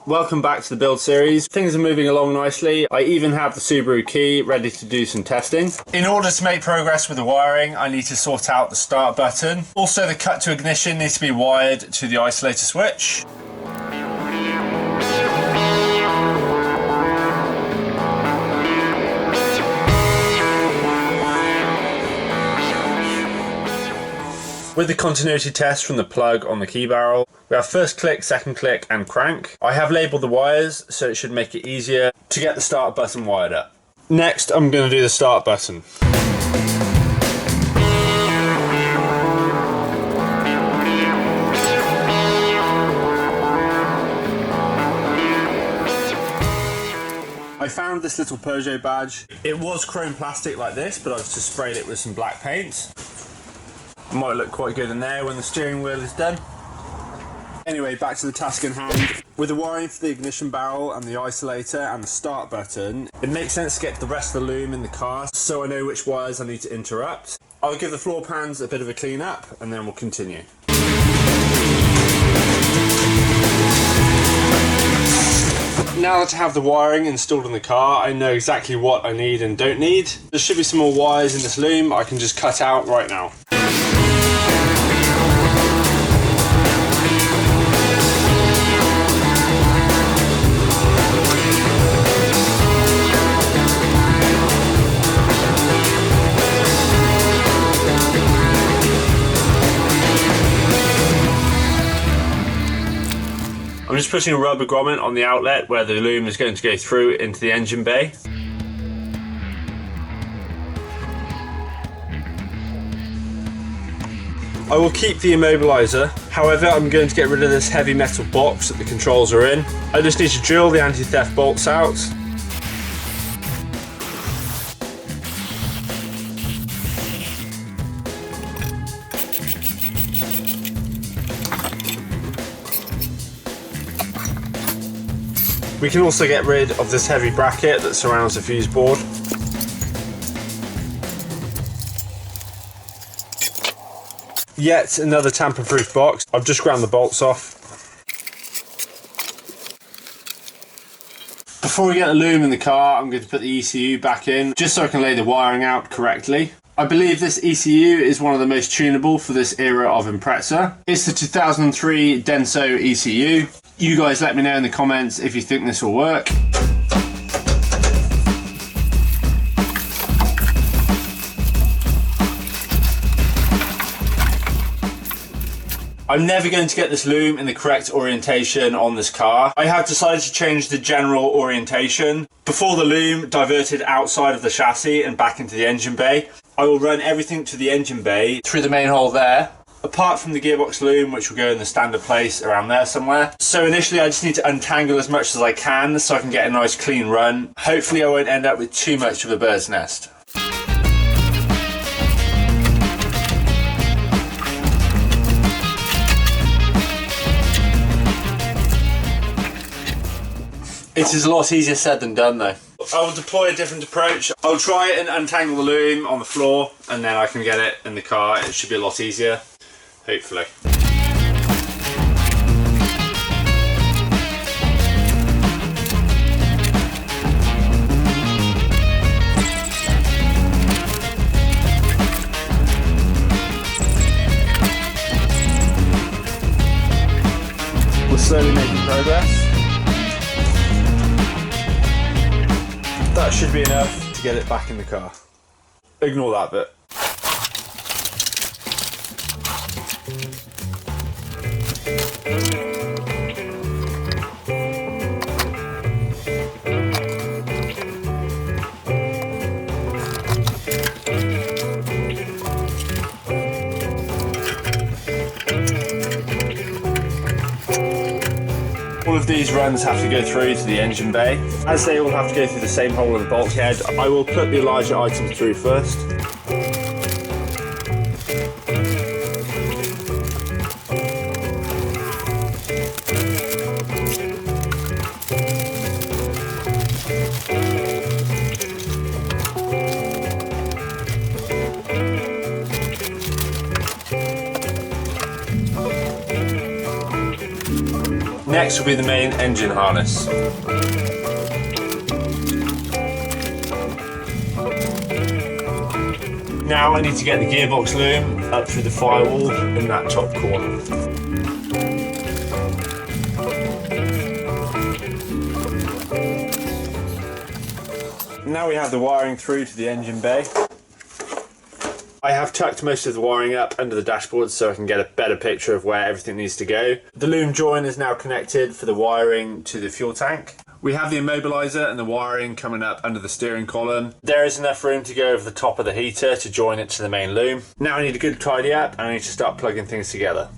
Welcome back to the build series. Things are moving along nicely. I even have the Subaru key ready to do some testing. In order to make progress with the wiring, I need to sort out the start button. Also, the cut to ignition needs to be wired to the isolator switch. With the continuity test from the plug on the key barrel, we have first click, second click and crank. I have labelled the wires so it should make it easier to get the start button wired up. Next I'm going to do the start button. I found this little Peugeot badge. It was chrome plastic like this, but I've just sprayed it with some black paint. Might look quite good in there when the steering wheel is done. Anyway, back to the task in hand. With the wiring for the ignition barrel and the isolator and the start button, it makes sense to get the rest of the loom in the car so I know which wires I need to interrupt. I'll give the floor pans a bit of a clean up and then we'll continue. Now that I have the wiring installed in the car, I know exactly what I need and don't need. There should be some more wires in this loom I can just cut out right now. I'm just putting a rubber grommet on the outlet where the loom is going to go through into the engine bay. I will keep the immobiliser, however I'm going to get rid of this heavy metal box that the controls are in. I just need to drill the anti-theft bolts out. We can also get rid of this heavy bracket that surrounds the fuse board. Yet another tamper-proof box. I've just ground the bolts off. Before we get the loom in the car, I'm going to put the ECU back in, just so I can lay the wiring out correctly. I believe this ECU is one of the most tunable for this era of Impreza. It's the 2003 Denso ECU. You guys let me know in the comments if you think this will work. I'm never going to get this loom in the correct orientation on this car. I have decided to change the general orientation. Before the loom diverted outside of the chassis and back into the engine bay, I will run everything to the engine bay through the main hole there, apart from the gearbox loom, which will go in the standard place around there somewhere. So initially I just need to untangle as much as I can so I can get a nice clean run. Hopefully I won't end up with too much of a bird's nest. It is a lot easier said than done though. I will deploy a different approach. I'll try and untangle the loom on the floor and then I can get it in the car. It should be a lot easier, hopefully. We're slowly making progress. That should be enough to get it back in the car. Ignore that bit. All of these runs have to go through to the engine bay. As they all have to go through the same hole in the bulkhead, I will put the larger items through first. Next will be the main engine harness. Now I need to get the gearbox loom up through the firewall in that top corner. Now we have the wiring through to the engine bay. I have tucked most of the wiring up under the dashboard so I can get a better picture of where everything needs to go. The loom join is now connected for the wiring to the fuel tank. We have the immobiliser and the wiring coming up under the steering column. There is enough room to go over the top of the heater to join it to the main loom. Now I need a good tidy up and I need to start plugging things together.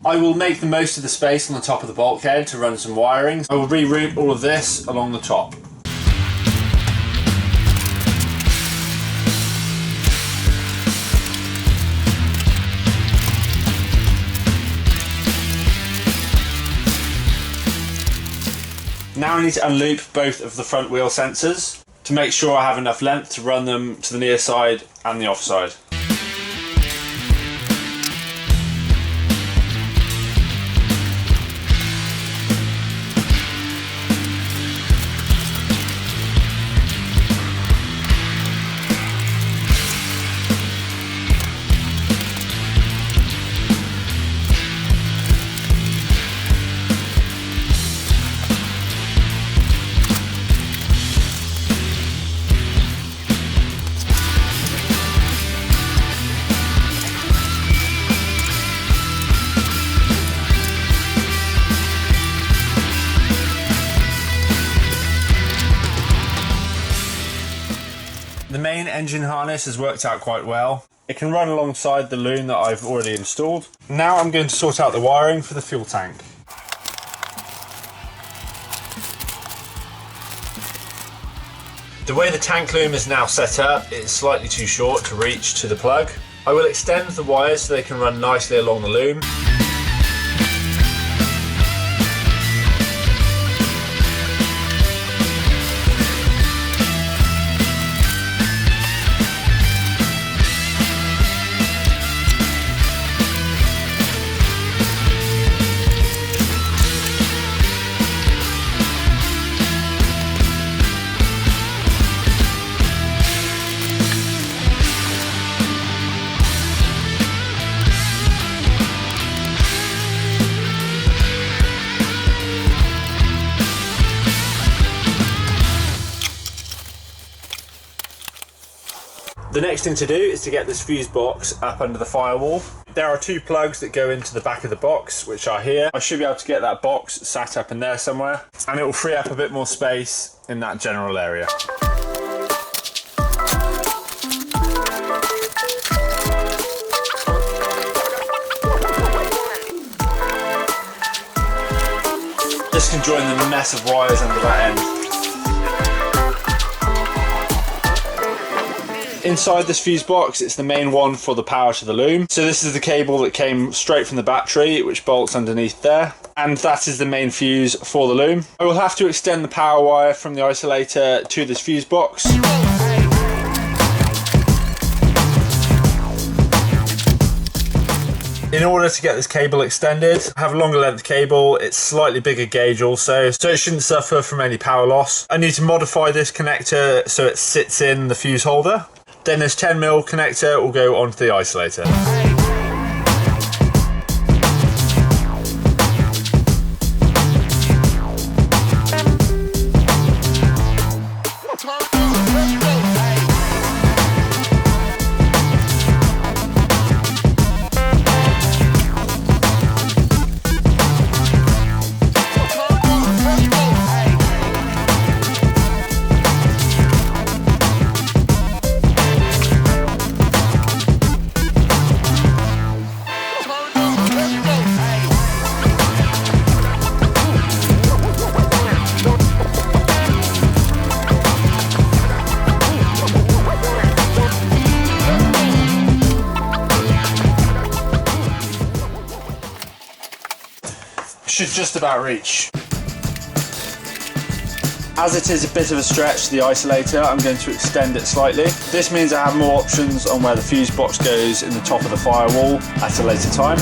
I will make the most of the space on the top of the bulkhead to run some wiring. I will reroute all of this along the top. Now I need to unloop both of the front wheel sensors to make sure I have enough length to run them to the near side and the off side. The main engine harness has worked out quite well. It can run alongside the loom that I've already installed. Now I'm going to sort out the wiring for the fuel tank. The way the tank loom is now set up, it is slightly too short to reach to the plug. I will extend the wires so they can run nicely along the loom. The next thing to do is to get this fuse box up under the firewall. There are two plugs that go into the back of the box, which are here. I should be able to get that box sat up in there somewhere, and it will free up a bit more space in that general area. This can join the mess of wires under that end. Inside this fuse box, it's the main one for the power to the loom. So this is the cable that came straight from the battery, which bolts underneath there. And that is the main fuse for the loom. I will have to extend the power wire from the isolator to this fuse box. In order to get this cable extended, I have a longer length cable. It's slightly bigger gauge also, so it shouldn't suffer from any power loss. I need to modify this connector so it sits in the fuse holder. Then this 10mm connector will go onto the isolator. Should just about reach. As it is a bit of a stretch, the isolator, I'm going to extend it slightly. This means I have more options on where the fuse box goes in the top of the firewall at a later time.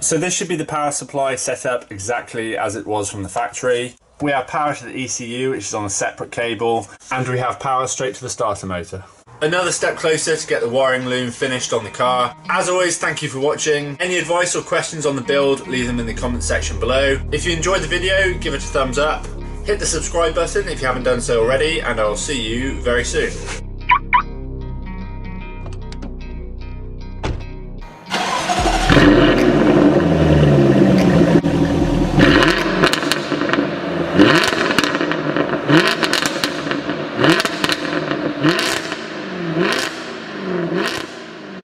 So this should be the power supply set up exactly as it was from the factory. We have power to the ECU, which is on a separate cable, and we have power straight to the starter motor. Another step closer to get the wiring loom finished on the car. As always, thank you for watching. Any advice or questions on the build, leave them in the comment section below. If you enjoyed the video, give it a thumbs up. Hit the subscribe button if you haven't done so already, and I'll see you very soon.